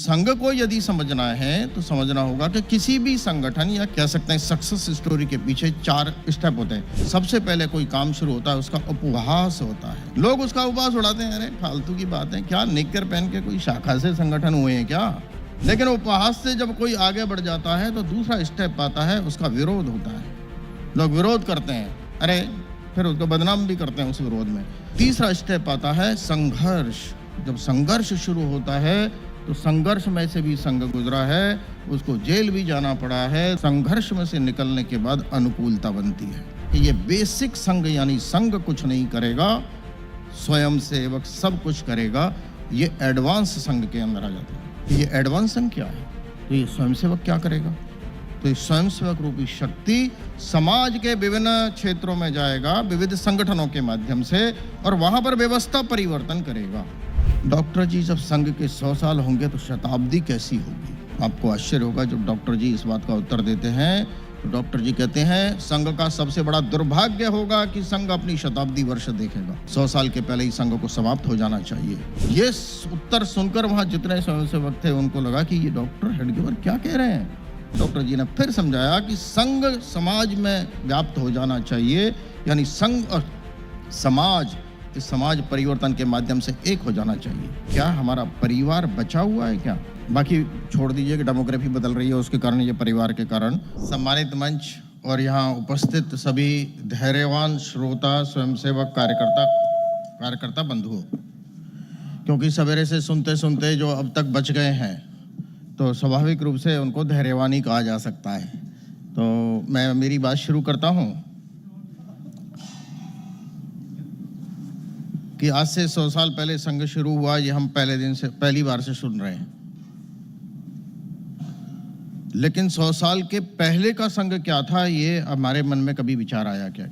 संघ को यदि समझना है तो समझना होगा कि किसी भी संगठन या कह सकते हैं सक्सेस स्टोरी के पीछे 4 स्टेप होते हैं। सबसे पहले कोई काम शुरू होता है, उसका उपहास होता है। लोग उसका उपहास उड़ाते हैं, अरे फालतू की बात है, क्या निक्कर पहन के कोई शाखा से संगठन हुए हैं क्या। लेकिन उपहास से जब कोई आगे बढ़ जाता है तो दूसरा स्टेप आता है, उसका विरोध होता है। लोग विरोध करते हैं, अरे फिर उसको बदनाम भी करते हैं उस विरोध में। तीसरा स्टेप आता है संघर्ष। जब संघर्ष शुरू होता है तो संघर्ष में से भी संघ गुजरा है, उसको जेल भी जाना पड़ा है। संघर्ष में से निकलने के बाद अनुकूलता बनती है। ये बेसिक संघ यानी संघ कुछ नहीं करेगा, स्वयं सेवक सब कुछ करेगा। ये एडवांस संघ के अंदर आ जाता है। ये एडवांस संघ क्या है? तो ये स्वयं सेवक क्या करेगा? तो स्वयं सेवक रूपी शक्ति समाज के विभिन्न क्षेत्रों में जाएगा, विविध संगठनों के माध्यम से, और वहां पर व्यवस्था परिवर्तन करेगा। डॉक्टर जी, जब संघ के 100 साल होंगे तो शताब्दी कैसी होगी? आपको आश्चर्य होगा जब डॉक्टर जी इस बात का उत्तर देते हैं। तो डॉक्टर जी कहते हैं संघ का सबसे बड़ा दुर्भाग्य होगा कि संघ अपनी शताब्दी वर्ष देखेगा। 100 साल के पहले ही संघ को समाप्त हो जाना चाहिए। ये उत्तर सुनकर वहां जितने स्वयंसेवक थे उनको लगा कि ये डॉक्टर हेडगेवर क्या कह रहे हैं। डॉक्टर जी ने फिर समझाया कि संघ समाज में व्याप्त हो जाना चाहिए, यानी संघ और समाज, इस समाज परिवर्तन के माध्यम से एक हो जाना चाहिए। क्या हमारा परिवार बचा हुआ है क्या? बाकी छोड़ दीजिए कि डेमोग्राफी बदल रही है, उसके कारण, ये परिवार के कारण। सम्मानित मंच और यहाँ उपस्थित सभी धैर्यवान श्रोता, स्वयंसेवक, कार्यकर्ता बंधुओं, क्योंकि सवेरे से सुनते सुनते जो अब तक बच गए हैं तो स्वाभाविक रूप से उनको धैर्यवान ही कहा जा सकता है। तो मैं मेरी बात शुरू करता हूँ कि आज से 100 साल पहले संघ शुरू हुआ, ये हम पहली बार से सुन रहे हैं। लेकिन 100 साल के पहले का संघ क्या था, ये हमारे मन में कभी विचार आया क्या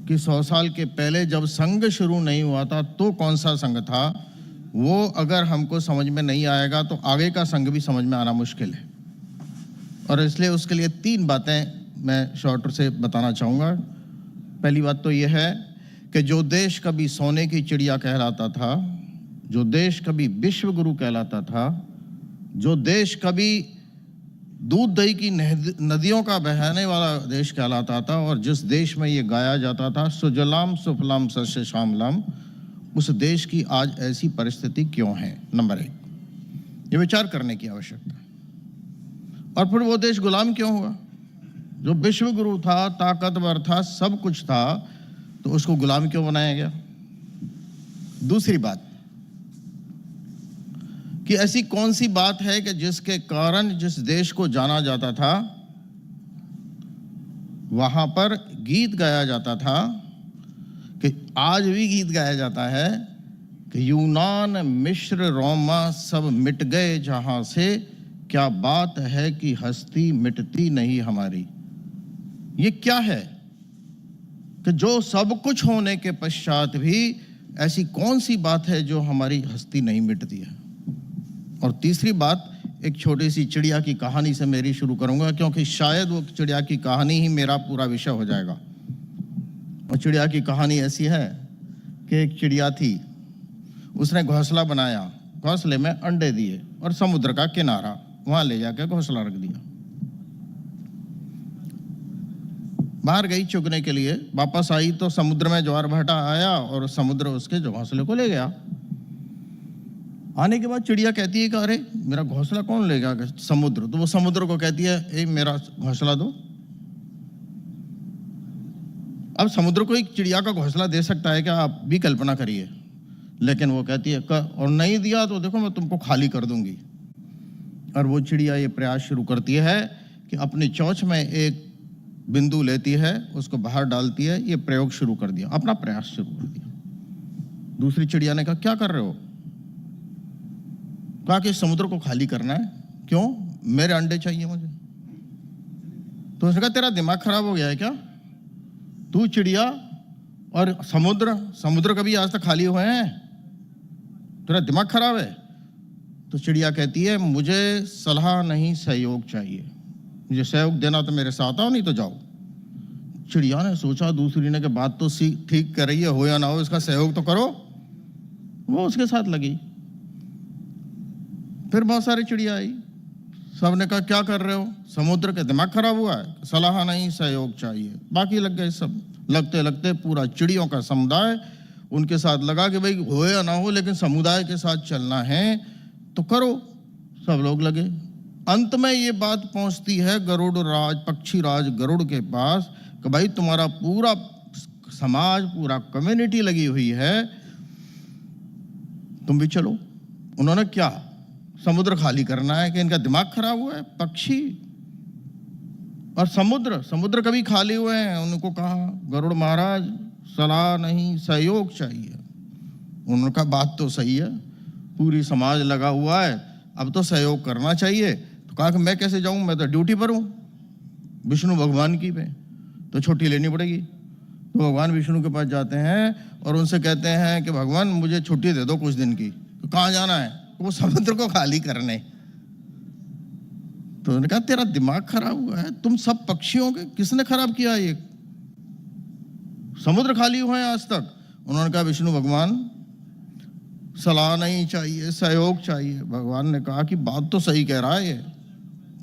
कि 100 साल के पहले जब संघ शुरू नहीं हुआ था तो कौन सा संघ था? वो अगर हमको समझ में नहीं आएगा तो आगे का संघ भी समझ में आना मुश्किल है। और इसलिए उसके लिए 3 बातें मैं शॉर्ट से बताना चाहूँगा। पहली बात तो ये है कि जो देश कभी सोने की चिड़िया कहलाता था, जो देश कभी विश्व गुरु कहलाता था, जो देश कभी दूध दही की नदियों का बहने वाला देश कहलाता था, और जिस देश में ये गाया जाता था सुजलाम सुफलाम सस्य श्यामलाम, उस देश की आज ऐसी परिस्थिति क्यों है? नंबर 1, ये विचार करने की आवश्यकता है। और फिर वो देश गुलाम क्यों हुआ? जो विश्व गुरु था, ताकतवर था, सब कुछ था, तो उसको गुलाम क्यों बनाया गया? दूसरी बात कि ऐसी कौन सी बात है कि जिसके कारण जिस देश को जाना जाता था वहां पर गीत गाया जाता था, कि आज भी गीत गाया जाता है कि यूनान मिस्र रोमा सब मिट गए जहां से, क्या बात है कि हस्ती मिटती नहीं हमारी। ये क्या है कि जो सब कुछ होने के पश्चात भी ऐसी कौन सी बात है जो हमारी हस्ती नहीं मिटती है? और तीसरी बात, एक छोटी सी चिड़िया की कहानी से मेरी शुरू करूंगा, क्योंकि शायद वो चिड़िया की कहानी ही मेरा पूरा विषय हो जाएगा। और चिड़िया की कहानी ऐसी है कि एक चिड़िया थी, उसने घोंसला बनाया, घोंसले में अंडे दिए और समुद्र का किनारा वहां ले जाकर घोंसला रख दिया। बाहर गई चुगने के लिए, वापस आई तो समुद्र में ज्वार भाटा आया और समुद्र उसके जो घोंसले को ले गया। आने के बाद चिड़िया कहती है कि अरे मेरा घोंसला कौन ले गया? समुद्र। तो वो समुद्र को कहती है, ए मेरा घोंसला दो। अब समुद्र को एक चिड़िया का घोंसला दे सकता है क्या? आप भी कल्पना करिए। लेकिन वो कहती है और नहीं दिया तो देखो मैं तुमको खाली कर दूंगी। और वो चिड़िया ये प्रयास शुरू करती है कि अपनी चोंच में एक बिंदु लेती है, उसको बाहर डालती है। ये प्रयोग शुरू कर दिया, अपना प्रयास शुरू कर दिया। दूसरी चिड़िया ने कहा क्या कर रहे हो? कहा कि समुद्र को खाली करना है। क्यों? मेरे अंडे चाहिए मुझे। तो उसने कहा तेरा दिमाग खराब हो गया है क्या? तू चिड़िया और समुद्र कभी आज तक खाली हुए हैं? तेरा दिमाग खराब है? तो चिड़िया कहती है मुझे सलाह नहीं, सहयोग चाहिए। मुझे सहयोग देना तो मेरे साथ आओ, नहीं तो जाओ। चिड़िया ने सोचा, दूसरी ने कि बात तो ठीक कर रही है, हो या ना हो इसका सहयोग तो करो। वो उसके साथ लगी। फिर बहुत सारी चिड़िया आई, सबने कहा क्या कर रहे हो? समुद्र का दिमाग खराब हुआ है, सलाह नहीं सहयोग चाहिए। बाकी लग गए सब। लगते लगते पूरा चिड़ियों का समुदाय उनके साथ लगा कि भाई हो या ना हो लेकिन समुदाय के साथ चलना है तो करो। सब लोग लगे। अंत में ये बात पहुंचती है गरुड़ राज, पक्षी राज गरुड़ के पास कि भाई तुम्हारा पूरा समाज, पूरा कम्युनिटी लगी हुई है, तुम भी चलो। उन्होंने क्या, समुद्र खाली करना है कि इनका दिमाग खराब हुआ है? पक्षी और समुद्र कभी खाली हुए हैं? उनको कहा गरुड़ महाराज सलाह नहीं सहयोग चाहिए। उन्होंने कहा बात तो सही है, पूरी समाज लगा हुआ है, अब तो सहयोग करना चाहिए। तो कहा कि मैं कैसे जाऊं, मैं तो ड्यूटी पर हूं विष्णु भगवान की पे, तो छुट्टी लेनी पड़ेगी। तो भगवान विष्णु के पास जाते हैं और उनसे कहते हैं कि भगवान मुझे छुट्टी दे दो कुछ दिन की। तो कहाँ जाना है? वो समुद्र को खाली करने। तो उन्होंने कहा तेरा दिमाग खराब हुआ है, तुम सब पक्षियों के किसने खराब किया? ये समुद्र खाली हुए हैं आज तक। उन्होंने कहा विष्णु भगवान सलाह नहीं चाहिए सहयोग चाहिए। भगवान ने कहा कि बात तो सही कह रहा है, ये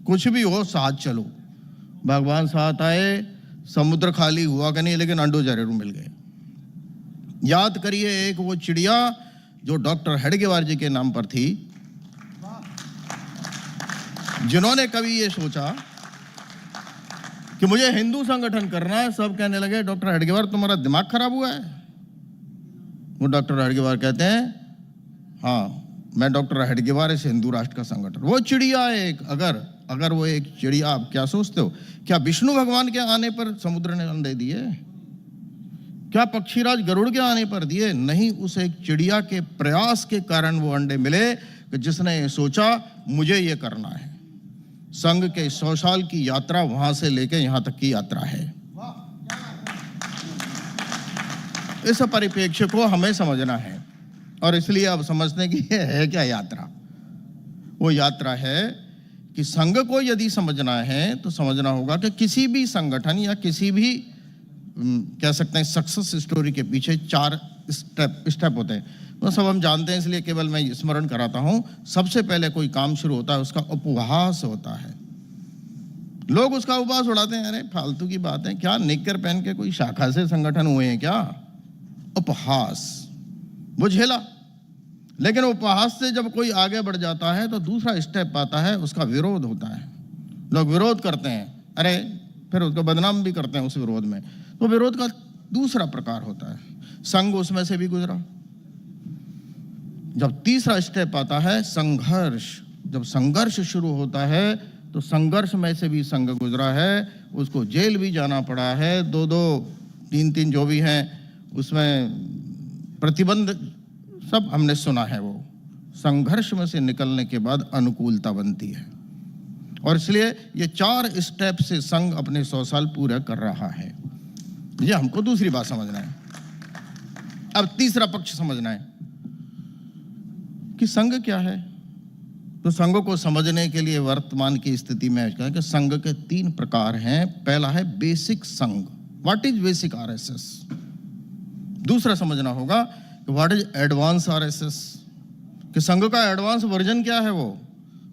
कुछ भी हो साथ चलो। भगवान साथ आए, समुद्र खाली हुआ कि नहीं लेकिन अंडे जरूर मिल गए। याद करिए एक वो चिड़िया जो डॉक्टर हेडगेवार जी के नाम पर थी, जिन्होंने कभी ये सोचा कि मुझे हिंदू संगठन करना है। सब कहने लगे डॉक्टर हेडगेवार तुम्हारा दिमाग खराब हुआ है। वो डॉक्टर हेडगेवार कहते हैं हाँ मैं डॉक्टर हेडगेवार इस हिंदू राष्ट्र का संगठन। वो चिड़िया एक, अगर वो एक चिड़िया, आप क्या सोचते हो, क्या विष्णु भगवान के आने पर समुद्र ने अंडे दिए? क्या पक्षीराज गरुड़ के आने पर दिए? नहीं, उस एक चिड़िया के प्रयास के कारण वो अंडे मिले कि जिसने ये सोचा मुझे ये करना है। संघ के 100 साल की यात्रा वहां से लेके यहां तक की यात्रा है। इस परिप्रेक्ष्य को हमें समझना है और इसलिए अब समझने की है क्या यात्रा। वो यात्रा है कि संघ को यदि समझना है तो समझना होगा कि किसी भी संगठन या किसी भी कह सकते हैं सक्सेस स्टोरी के पीछे 4 स्टेप होते हैं। वो सब हम जानते हैं, इसलिए केवल मैं स्मरण कराता हूं। सबसे पहले कोई काम शुरू होता है उसका उपहास होता है। लोग उसका उपहास उड़ाते हैं, अरे फालतू की बात है, क्या निक्कर पहन के कोई शाखा से संगठन हुए हैं क्या? उपहास वो झेला। लेकिन उपहास से जब कोई आगे बढ़ जाता है तो दूसरा स्टेप आता है, उसका विरोध होता है। लोग विरोध करते हैं, अरे फिर उसको बदनाम भी करते हैं उस विरोध में। तो विरोध का दूसरा प्रकार होता है। संघ उसमें से भी गुजरा। जब तीसरा स्टेप आता है संघर्ष, जब संघर्ष शुरू होता है तो संघर्ष में से भी संघ गुजरा है, उसको जेल भी जाना पड़ा है, 2-2 3-3 जो भी हैं उसमें प्रतिबंध सब हमने सुना है। वो संघर्ष में से निकलने के बाद अनुकूलता बनती है और इसलिए ये 4 स्टेप से संघ अपने 100 साल पूरा कर रहा है। ये हमको दूसरी बात समझना है। अब तीसरा पक्ष समझना है कि संघ क्या है। तो संघ को समझने के लिए वर्तमान की स्थिति में है कि संघ के 3 प्रकार हैं। पहला है बेसिक संघ, व्हाट इज बेसिक आरएसएस। दूसरा समझना होगा कि व्हाट इज एडवांस आरएसएस, कि संघ का एडवांस वर्जन क्या है वो।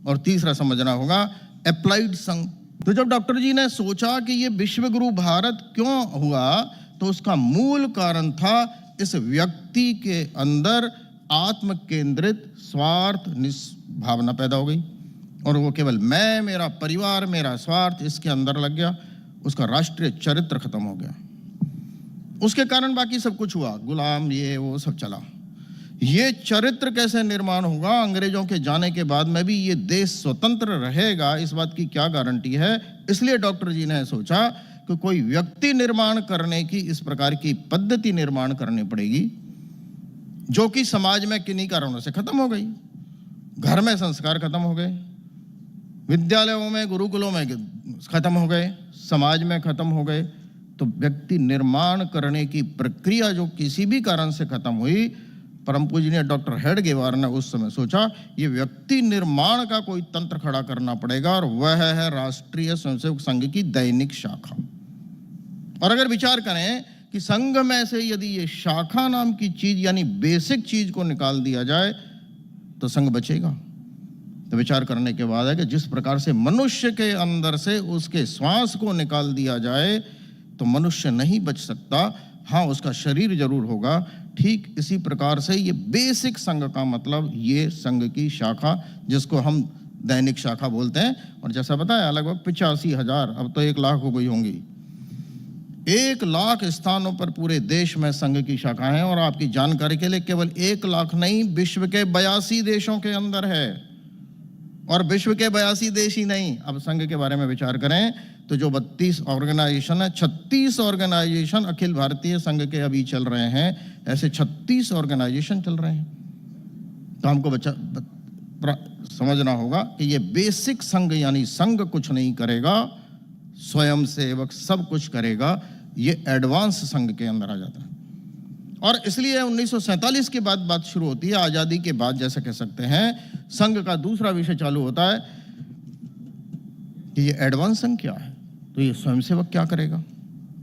और तीसरा समझना होगा अप्लाइड संघ। तो जब डॉक्टर जी ने सोचा कि ये विश्व गुरु भारत क्यों हुआ तो उसका मूल कारण था इस व्यक्ति के अंदर आत्म केंद्रित स्वार्थ भावना पैदा हो गई और वो केवल मैं, मेरा परिवार, मेरा स्वार्थ इसके अंदर लग गया। उसका राष्ट्रीय चरित्र खत्म हो गया। उसके कारण बाकी सब कुछ हुआ, गुलाम ये वो सब चला। ये चरित्र कैसे निर्माण होगा? अंग्रेजों के जाने के बाद में भी ये देश स्वतंत्र रहेगा, इस बात की क्या गारंटी है? इसलिए डॉक्टर जी ने सोचा कि कोई व्यक्ति निर्माण करने की इस प्रकार की पद्धति निर्माण करनी पड़ेगी जो कि समाज में किन्हीं कारणों से खत्म हो गई। घर में संस्कार खत्म हो गए, विद्यालयों में गुरुकुलों में खत्म हो गए, समाज में खत्म हो गए। तो व्यक्ति निर्माण करने की प्रक्रिया जो किसी भी कारण से खत्म हुई, परम पूजनीय डॉक्टर हेडगेवार ने उस समय सोचा ये व्यक्ति निर्माण का कोई तंत्र खड़ा करना पड़ेगा और वह है राष्ट्रीय स्वयंसेवक संघ की दैनिक शाखा। और अगर विचार करें कि संघ में से यदि ये शाखा नाम की चीज यानी बेसिक चीज को निकाल दिया जाए तो संघ बचेगा। तो विचार करने के बाद है कि जिस प्रकार से मनुष्य के अंदर से उसके श्वास को निकाल दिया जाए तो मनुष्य नहीं बच सकता, हाँ उसका शरीर जरूर होगा। ठीक इसी प्रकार से ये बेसिक संघ का मतलब ये संघ की शाखा जिसको हम दैनिक शाखा बोलते हैं, और जैसा बताया लगभग 85,000, अब तो 1 लाख हो गई होंगी। 1 लाख स्थानों पर पूरे देश में संघ की शाखा है। और आपकी जानकारी के लिए केवल 1 लाख नहीं, विश्व के 82 देशों के अंदर है। और विश्व के 82 देश ही नहीं, अब संघ के बारे में विचार करें तो जो 32 ऑर्गेनाइजेशन है, 36 ऑर्गेनाइजेशन अखिल भारतीय संघ के अभी चल रहे हैं, ऐसे 36 ऑर्गेनाइजेशन चल रहे हैं। तो हमको समझना होगा कि ये बेसिक संघ यानी संघ कुछ नहीं करेगा, स्वयं सेवक सब कुछ करेगा, ये एडवांस संघ के अंदर आ जाता है। और इसलिए 1947 के बाद बात शुरू होती है, आजादी के बाद जैसे कह सकते हैं। संघ का दूसरा विषय चालू होता है कि ये एडवांस संघ क्या है, तो ये स्वयंसेवक क्या करेगा।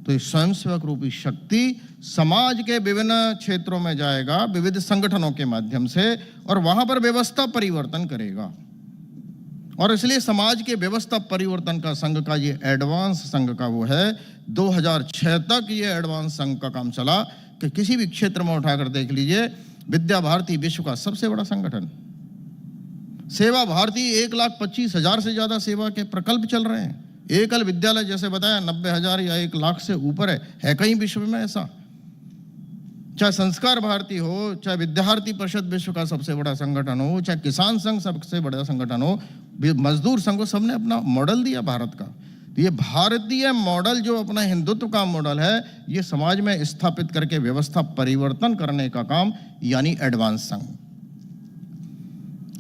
तो ये स्वयंसेवक रूपी शक्ति समाज के विभिन्न क्षेत्रों में जाएगा विविध संगठनों के माध्यम से, और वहां पर व्यवस्था परिवर्तन करेगा। और इसलिए समाज के व्यवस्था परिवर्तन का संघ का ये एडवांस संघ का वो है। 2006 तक ये एडवांस संघ का काम चला कि किसी भी क्षेत्र में उठाकर देख लीजिए, विद्या भारती विश्व का सबसे बड़ा संगठन, सेवा भारती 1,25,000 से ज्यादा सेवा के प्रकल्प चल रहे हैं। एकल विद्यालय जैसे बताया 90,000 या 1 लाख से ऊपर है कहीं विश्व में ऐसा। चाहे संस्कार भारती हो, चाहे विद्यार्थी परिषद विश्व का सबसे बड़ा संगठन हो, चाहे किसान संघ सबसे बड़ा संगठन हो, मजदूर संघ हो, सबने अपना मॉडल दिया भारत का। ये भारतीय मॉडल जो अपना हिंदुत्व का मॉडल है, ये समाज में स्थापित करके व्यवस्था परिवर्तन करने का काम, यानी एडवांस संघ।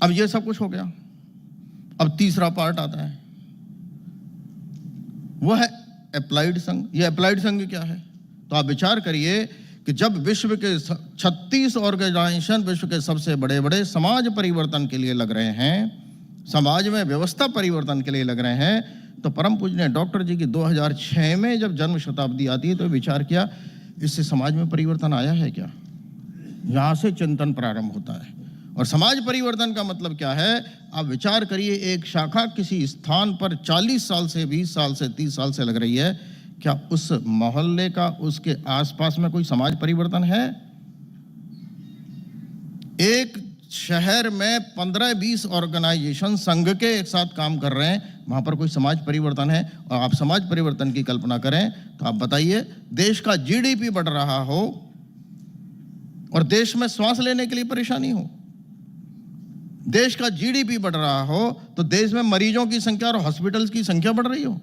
अब ये सब कुछ हो गया। अब तीसरा पार्ट आता है, वो है अप्लाइड संघ। ये अप्लाइड संघ क्या है, तो आप विचार करिए कि जब विश्व के 36 ऑर्गेनाइजेशन विश्व के सबसे बड़े बड़े समाज परिवर्तन के लिए लग रहे हैं, समाज में व्यवस्था परिवर्तन के लिए लग रहे हैं, तो परम पूज्य डॉक्टर जी की 2006 में जब जन्म शताब्दी आती है तो विचार किया इससे समाज में परिवर्तन आया है क्या। यहां से चिंतन प्रारंभ होता है। और समाज परिवर्तन का मतलब क्या है, आप विचार करिए, एक शाखा किसी स्थान पर 40 साल से 20 साल से 30 साल से लग रही है, क्या उस मोहल्ले का उसके आसपास में कोई समाज परिवर्तन है। एक शहर में 15-20 ऑर्गेनाइजेशन संघ के एक साथ काम कर रहे हैं, वहां पर कोई समाज परिवर्तन है। और आप समाज परिवर्तन की कल्पना करें तो आप बताइए, देश का जीडीपी बढ़ रहा हो और देश में श्वास लेने के लिए परेशानी हो, देश का जीडीपी बढ़ रहा हो तो देश में मरीजों की संख्या और हॉस्पिटल्स की संख्या बढ़ रही हो,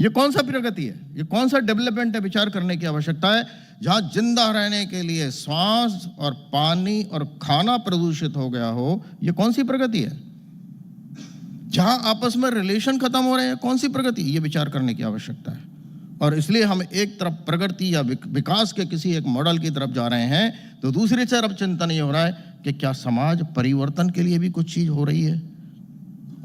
ये कौन सा प्रगति है, ये कौन सा डेवलपमेंट है। विचार करने की आवश्यकता है। जहां जिंदा रहने के लिए श्वास और पानी और खाना प्रदूषित हो गया हो, ये कौन सी प्रगति है। जहां आपस में रिलेशन खत्म हो रहे हैं, कौन सी प्रगति, ये विचार करने की आवश्यकता है। और इसलिए हम एक तरफ प्रगति या विकास के किसी एक मॉडल की तरफ जा रहे हैं, तो दूसरी तरफ चिंतन ये हो रहा है कि क्या समाज परिवर्तन के लिए भी कुछ चीज हो रही है।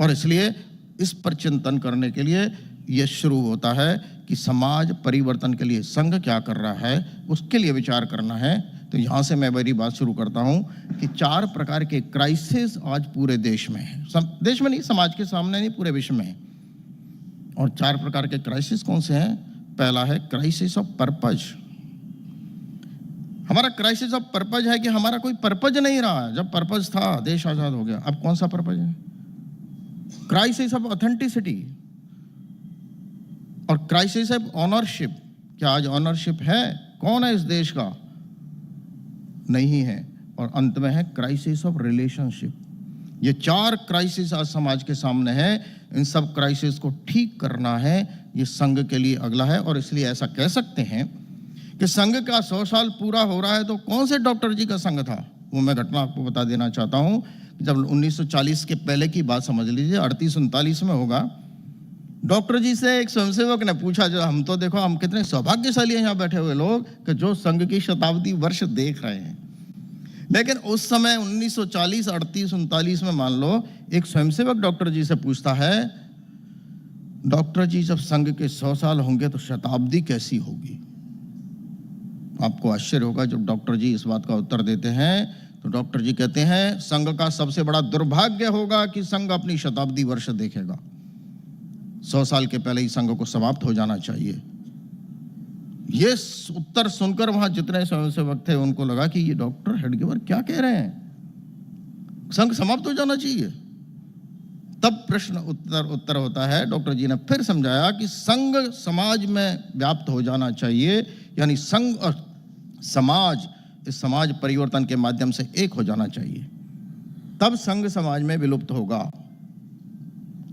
और इसलिए इस पर चिंतन करने के लिए यह शुरू होता है कि समाज परिवर्तन के लिए संघ क्या कर रहा है, उसके लिए विचार करना है। तो यहाँ से मैं मेरी बात शुरू करता हूँ कि 4 प्रकार के क्राइसिस आज पूरे देश में है, देश में नहीं, समाज के सामने नहीं, पूरे विश्व में। और 4 प्रकार के क्राइसिस कौन से हैं। पहला है क्राइसिस ऑफ पर्पज। हमारा क्राइसिस ऑफ पर्पज है कि हमारा कोई पर्पज नहीं रहा। जब पर्पज था, देश आजाद हो गया, अब कौन सा पर्पज है। क्राइसिस ऑफ ऑथेंटिसिटी और क्राइसिस ऑफ ऑनरशिप। क्या आज ऑनरशिप है, कौन है इस देश का, नहीं है। और अंत में है क्राइसिस ऑफ रिलेशनशिप। ये 4 क्राइसिस आज समाज के सामने है। इन सब क्राइसिस को ठीक करना है, ये संघ के लिए अगला है। और इसलिए ऐसा कह सकते हैं कि संघ का 100 साल पूरा हो रहा है। तो कौन से डॉक्टर जी का संघ था, वो मैं घटना आपको बता देना चाहता हूँ। जब 1940 के पहले की बात समझ लीजिए, 38-39 में होगा। डॉक्टर जी से एक स्वयंसेवक ने पूछा, जो हम तो देखो हम कितने सौभाग्यशाली हैं यहाँ बैठे हुए लोग कि जो संघ की शताब्दी वर्ष देख रहे हैं। लेकिन उस समय 1940, 38, 39 में मान लो एक स्वयंसेवक डॉक्टर जी से पूछता है, डॉक्टर जी जब संघ के 100 साल होंगे तो शताब्दी कैसी होगी। आपको आश्चर्य होगा जब डॉक्टर जी इस बात का उत्तर देते हैं तो डॉक्टर जी कहते हैं संघ का सबसे बड़ा दुर्भाग्य होगा कि संघ अपनी शताब्दी वर्ष देखेगा। 100 साल के पहले ही संघ को समाप्त हो जाना चाहिए। ये उत्तर सुनकर वहां जितने स्वयंसेवक थे उनको लगा कि ये डॉक्टर हेडगेवर क्या कह रहे हैं, संघ समाप्त हो जाना चाहिए। तब प्रश्न उत्तर होता है, डॉक्टर जी ने फिर समझाया कि संघ समाज में व्याप्त हो जाना चाहिए, यानी संघ और समाज, इस समाज परिवर्तन के माध्यम से एक हो जाना चाहिए, तब संघ समाज में विलुप्त होगा।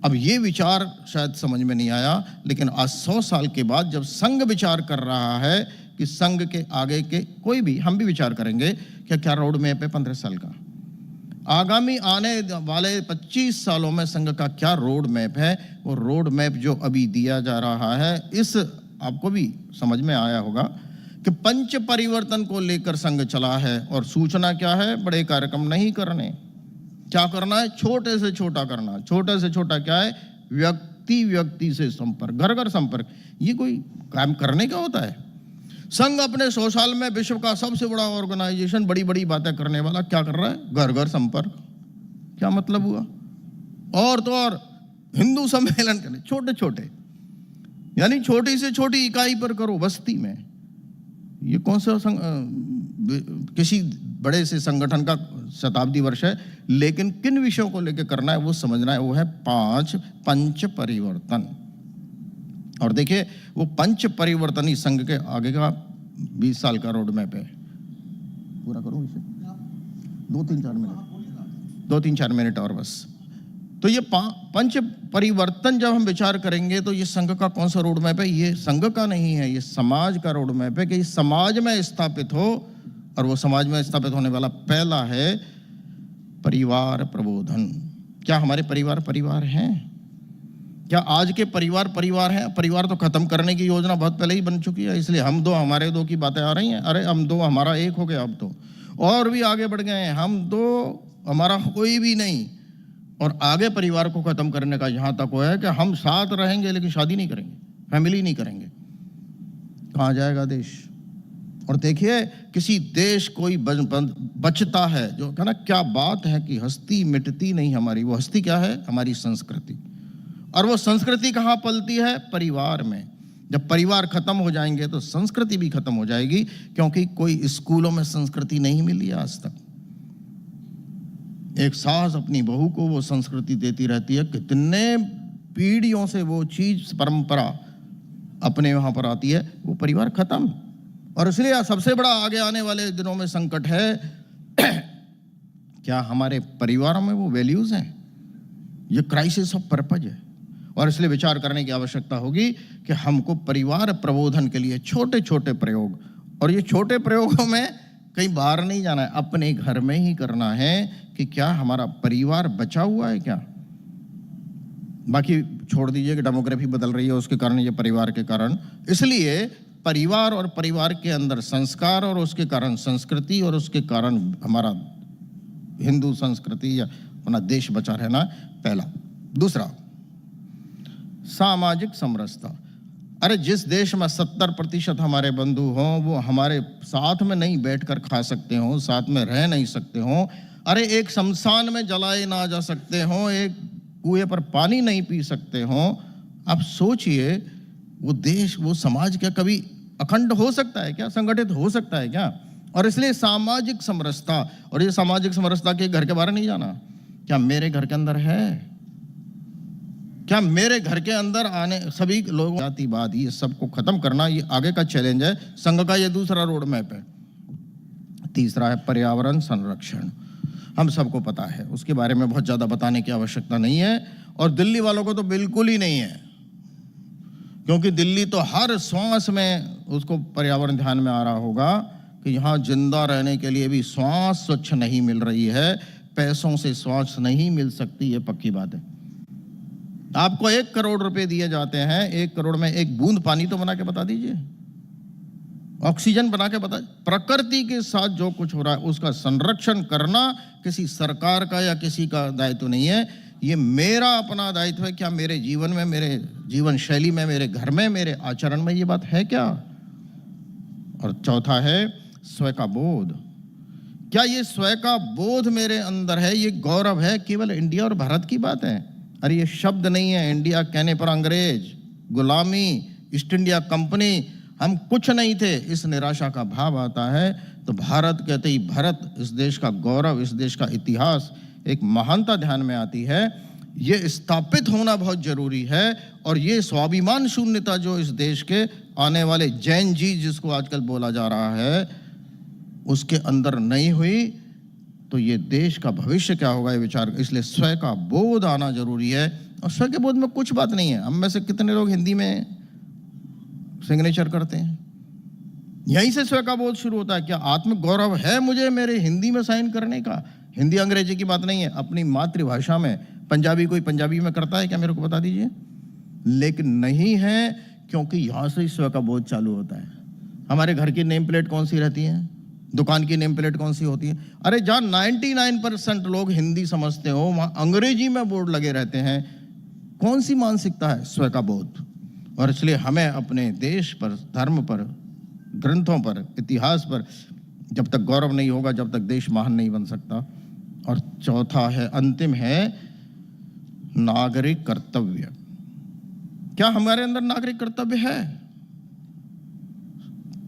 अब ये विचार शायद समझ में नहीं आया, लेकिन आज 100 साल के बाद जब संघ विचार कर रहा है कि संघ के आगे के कोई भी, हम भी विचार करेंगे कि क्या रोड मैप है 15 साल का, आगामी आने वाले 25 सालों में संघ का क्या रोड मैप है। वो रोड मैप जो अभी दिया जा रहा है, इस आपको भी समझ में आया होगा कि पंच परिवर्तन को लेकर संघ चला है। और सूचना क्या है, बड़े कार्यक्रम नहीं करने, क्या करना है, छोटे से छोटा करना। छोटे से छोटा क्या है, व्यक्ति व्यक्ति से संपर्क, घर घर संपर्क। ये कोई काम करने का होता है? संघ अपने 100 साल में विश्व का सबसे बड़ा ऑर्गेनाइजेशन, बड़ी बड़ी बातें करने वाला, क्या कर रहा है, घर घर संपर्क। क्या मतलब हुआ? और तो और हिंदू सम्मेलन करने, छोटे छोटे, यानी छोटी से छोटी इकाई पर करो, बस्ती में। ये कौन सा किसी बड़े से संगठन का शताब्दी वर्ष है, लेकिन किन विषयों को लेकर करना है वो समझना है। वो है पंच परिवर्तन। और देखिए वो पंच परिवर्तन ही संघ के आगे का 20 साल का रोड मैप है। पूरा करूं इसे? 2-3-4 मिनट और बस। तो ये पंच परिवर्तन जब हम विचार करेंगे तो ये संघ का कौन सा रोड मैप है? ये संघ का नहीं है, ये समाज का रोड मैप है कि समाज में स्थापित हो। और वो समाज में स्थापित होने वाला पहला है परिवार प्रबोधन। क्या हमारे परिवार हैं? क्या आज के परिवार हैं? परिवार तो खत्म करने की योजना बहुत पहले ही बन चुकी है, इसलिए हम दो हमारे दो की बातें आ रही हैं। अरे हम दो हमारा एक हो गया, अब तो और भी आगे बढ़ गए हैं। हम दो हमारा कोई भी नहीं। और आगे परिवार को खत्म करने का यहां तक है कि हम साथ रहेंगे लेकिन शादी नहीं करेंगे, फैमिली नहीं करेंगे। कहां जाएगा देश? और देखिए किसी देश कोई बचता है जो कहना, क्या बात है कि हस्ती मिटती नहीं हमारी। वो हस्ती क्या है? हमारी संस्कृति। और वो संस्कृति कहाँ पलती है? परिवार में। जब परिवार खत्म हो जाएंगे तो संस्कृति भी खत्म हो जाएगी, क्योंकि कोई स्कूलों में संस्कृति नहीं मिली आज तक। एक सास अपनी बहू को वो संस्कृति देती रहती है, कितने पीढ़ियों से वो चीज परंपरा अपने वहां पर आती है, वो परिवार खत्म। और इसलिए सबसे बड़ा आगे आने वाले दिनों में संकट है क्या हमारे परिवारों में वो वैल्यूज हैं? ये क्राइसिस ऑफ पर्पज है। और इसलिए विचार करने की आवश्यकता होगी कि हमको परिवार प्रबोधन के लिए छोटे छोटे प्रयोग, और ये छोटे प्रयोगों में कहीं बाहर नहीं जाना है, अपने घर में ही करना है कि क्या हमारा परिवार बचा हुआ है क्या। बाकी छोड़ दीजिए कि डेमोग्राफी बदल रही है, उसके कारण, ये परिवार के कारण। इसलिए परिवार और परिवार के अंदर संस्कार, और उसके कारण संस्कृति, और उसके कारण हमारा हिंदू संस्कृति या अपना देश बचा रहना, पहला। दूसरा, सामाजिक समरसता। अरे जिस देश में 70% हमारे बंधु हों, वो हमारे साथ में नहीं बैठकर खा सकते हों, साथ में रह नहीं सकते हों, अरे एक शमशान में जलाए ना जा सकते हों, एक कुएं पर पानी नहीं पी सकते हों, आप सोचिए वो देश, वो समाज क्या कभी अखंड हो सकता है क्या? संगठित हो सकता है क्या? और इसलिए सामाजिक समरसता, और ये सामाजिक समरसता के घर के बाहर नहीं जाना। क्या मेरे घर के अंदर है? क्या मेरे घर के अंदर आने सभी लोग, जातिवाद, ये सबको खत्म करना, ये आगे का चैलेंज है। संघ का ये दूसरा रोड मैप है। तीसरा है पर्यावरण संरक्षण। हम सबको पता है, उसके बारे में बहुत ज्यादा बताने की आवश्यकता नहीं है, और दिल्ली वालों को तो बिल्कुल ही नहीं है, क्योंकि दिल्ली तो हर श्वास में उसको पर्यावरण ध्यान में आ रहा होगा कि यहाँ जिंदा रहने के लिए भी श्वास स्वच्छ नहीं मिल रही है, पैसों से श्वास नहीं मिल सकती, ये पक्की बात है। आपको 1 करोड़ रुपए दिए जाते हैं, 1 करोड़ में एक बूंद पानी तो बना के बता दीजिए, ऑक्सीजन बना के बता। प्रकृति के साथ जो कुछ हो रहा है उसका संरक्षण करना किसी सरकार का या किसी का दायित्व नहीं है, ये मेरा अपना दायित्व है। क्या मेरे जीवन में, मेरे जीवन शैली में, मेरे घर में, मेरे आचरण में ये बात है क्या? और चौथा है स्वय का बोध। क्या ये स्वयं का बोध मेरे अंदर है, ये गौरव है, केवल इंडिया और भारत की बात है? अरे ये शब्द नहीं है। इंडिया कहने पर अंग्रेज, गुलामी, ईस्ट इंडिया कंपनी, हम कुछ नहीं थे, इस निराशा का भाव आता है। तो भारत कहते ही भारत, इस देश का गौरव, इस देश का इतिहास, एक महानता ध्यान में आती है। ये स्थापित होना बहुत जरूरी है। और ये स्वाभिमान शून्यता जो इस देश के आने वाले जैन जी जिसको आजकल बोला जा रहा है, उसके अंदर नहीं हुई तो ये देश का भविष्य क्या होगा, ये विचार। इसलिए स्वयं का बोध आना जरूरी है। और स्वयं के बोध में कुछ बात नहीं है। हम में से कितने लोग हिंदी में सिग्नेचर करते हैं? यहीं से स्वयं का बोध शुरू होता है। क्या आत्म गौरव है मुझे मेरे हिंदी में साइन करने का? हिंदी अंग्रेजी की बात नहीं है, अपनी मातृभाषा में। पंजाबी कोई पंजाबी में करता है क्या, मेरे को बता दीजिए? लेकिन नहीं है, क्योंकि यहाँ से ही स्वयं का बोध चालू होता है। हमारे घर की नेम प्लेट कौन सी रहती है? दुकान की नेम प्लेट कौन सी होती है? अरे जहाँ 99% लोग हिंदी समझते हो, वहाँ अंग्रेजी में बोर्ड लगे रहते हैं। कौन सी मानसिकता है? स्वयं का बोध। और इसलिए हमें अपने देश पर, धर्म पर, ग्रंथों पर, इतिहास पर जब तक गौरव नहीं होगा, जब तक देश महान नहीं बन सकता। और चौथा है, अंतिम है, नागरिक कर्तव्य। क्या हमारे अंदर नागरिक कर्तव्य है?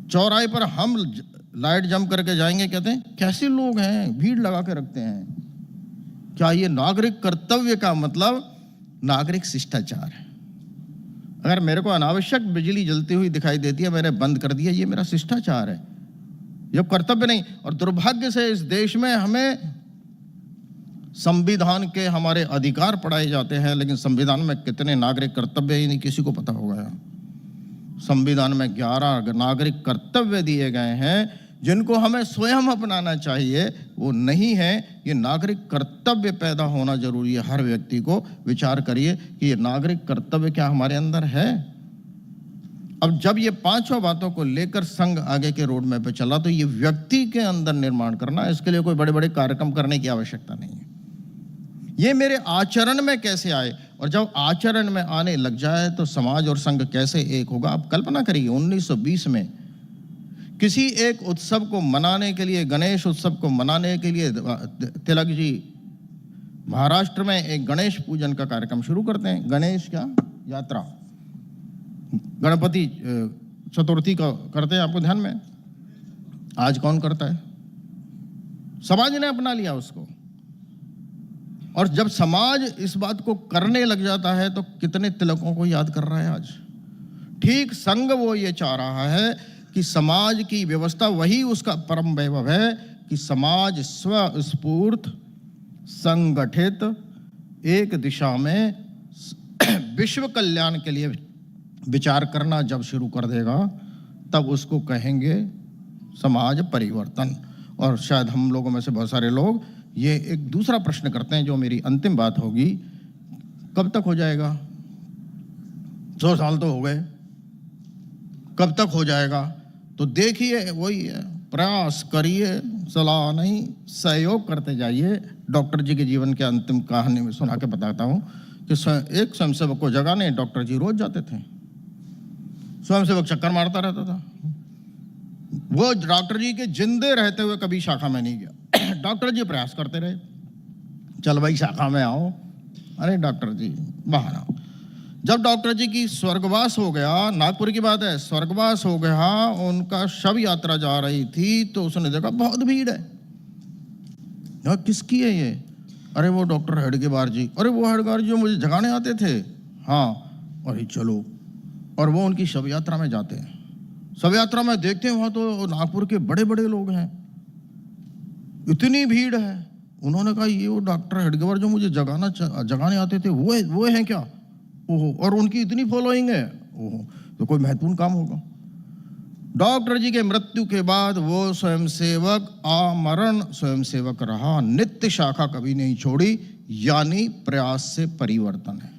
चौराहे पर हम लाइट जंप करके जाएंगे, कहते हैं कैसे लोग हैं, भीड़ लगा के रखते हैं। क्या ये नागरिक कर्तव्य का मतलब नागरिक शिष्टाचार है? अगर मेरे को अनावश्यक बिजली जलती हुई दिखाई देती है, मैंने बंद कर दिया, ये मेरा शिष्टाचार है, ये कर्तव्य नहीं। और दुर्भाग्य से इस देश में हमें संविधान के हमारे अधिकार पढ़ाए जाते हैं, लेकिन संविधान में कितने नागरिक कर्तव्य ही नहीं किसी को पता होगा। संविधान में 11 नागरिक कर्तव्य दिए गए हैं जिनको हमें स्वयं अपनाना चाहिए, वो नहीं है। ये नागरिक कर्तव्य पैदा होना जरूरी है। हर व्यक्ति को विचार करिए कि ये नागरिक कर्तव्य क्या हमारे अंदर है। अब जब ये 5 बातों को लेकर संघ आगे के रोड मैप पे चला, तो ये व्यक्ति के अंदर निर्माण करना, इसके लिए कोई बड़े बड़े कार्यक्रम करने की आवश्यकता नहीं है। ये मेरे आचरण में कैसे आए, और जब आचरण में आने लग जाए तो समाज और संघ कैसे एक होगा। आप कल्पना करिए, 1920 में किसी एक उत्सव को मनाने के लिए, गणेश उत्सव को मनाने के लिए तिलक जी महाराष्ट्र में एक गणेश पूजन का कार्यक्रम शुरू करते हैं। गणेश क्या यात्रा, गणपति चतुर्थी का करते हैं, आपको ध्यान में। आज कौन करता है? समाज ने अपना लिया उसको। और जब समाज इस बात को करने लग जाता है तो कितने तिलकों को याद कर रहा है आज। ठीक संघ वो ये चाह रहा है कि समाज की व्यवस्था, वही उसका परम वैभव है कि समाज स्वस्फूर्त, संगठित, एक दिशा में विश्व कल्याण के लिए विचार करना जब शुरू कर देगा, तब उसको कहेंगे समाज परिवर्तन। और शायद हम लोगों में से बहुत सारे लोग ये एक दूसरा प्रश्न करते हैं, जो मेरी अंतिम बात होगी, कब तक हो जाएगा? 100 साल तो हो गए, कब तक हो जाएगा? तो देखिए, वही है, प्रयास करिए, सलाह नहीं, सहयोग करते जाइए। डॉक्टर जी के जीवन के अंतिम कहानी में सुना के बताता हूँ कि एक स्वयंसेवक को जगाने डॉक्टर जी रोज जाते थे। स्वयंसेवक चक्कर मारता रहता था। वो डॉक्टर जी के जिंदे रहते हुए कभी शाखा में नहीं गया। डॉक्टर जी प्रयास करते रहे, चल भाई शाखा में आओ। अरे डॉक्टर जी बाहर आओ। जब डॉक्टर जी की स्वर्गवास हो गया, नागपुर की बात है, स्वर्गवास हो गया, उनका शव यात्रा जा रही थी, तो उसने देखा बहुत भीड़ है। किसकी है ये? अरे वो डॉक्टर हेडगेवार जी। अरे वो हेडगेवार जी जो मुझे जगाने आते थे। हाँ, अरे चलो। और वो उनकी शव यात्रा में जाते हैं। शव यात्रा में देखते हैं वहाँ तो नागपुर के बड़े बड़े लोग हैं, इतनी भीड़ है। उन्होंने कहा ये वो डॉक्टर हेडगेवार जो मुझे जगाने आते थे, वो हैं क्या? ओहो, और उनकी इतनी फॉलोइंग है। ओहो, तो कोई महत्वपूर्ण काम होगा। डॉक्टर जी के मृत्यु के बाद वो स्वयंसेवक आमरण स्वयंसेवक रहा, नित्य शाखा कभी नहीं छोड़ी, यानी प्रयास से परिवर्तन है।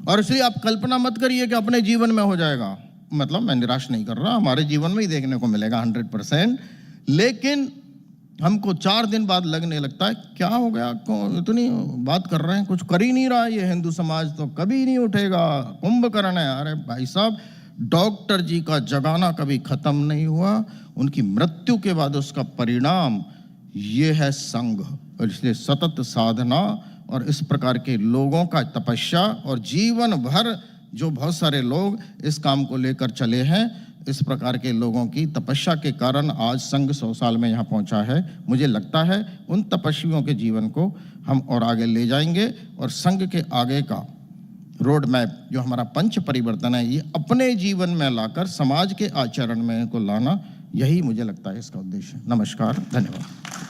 और इसलिए आप कल्पना मत करिए कि अपने जीवन में हो जाएगा। मतलब मैं निराश नहीं कर रहा, हमारे जीवन में ही देखने को मिलेगा 100%। लेकिन हमको 4 दिन बाद लगने लगता है क्या हो गया, इतनी बात कर रहे हैं, कुछ कर ही नहीं रहा ये हिंदू समाज, तो कभी नहीं उठेगा, कुंभकर्ण है। अरे भाई साहब, डॉक्टर जी का जगाना कभी खत्म नहीं हुआ, उनकी मृत्यु के बाद उसका परिणाम ये है संघ। और इसलिए सतत साधना और इस प्रकार के लोगों का तपस्या, और जीवन भर जो बहुत सारे लोग इस काम को लेकर चले हैं, इस प्रकार के लोगों की तपस्या के कारण आज संघ 100 साल में यहाँ पहुँचा है। मुझे लगता है उन तपस्वियों के जीवन को हम और आगे ले जाएंगे, और संघ के आगे का रोड मैप जो हमारा पंच परिवर्तन है, ये अपने जीवन में लाकर समाज के आचरण में को लाना, यही मुझे लगता है इसका उद्देश्य है। नमस्कार, धन्यवाद।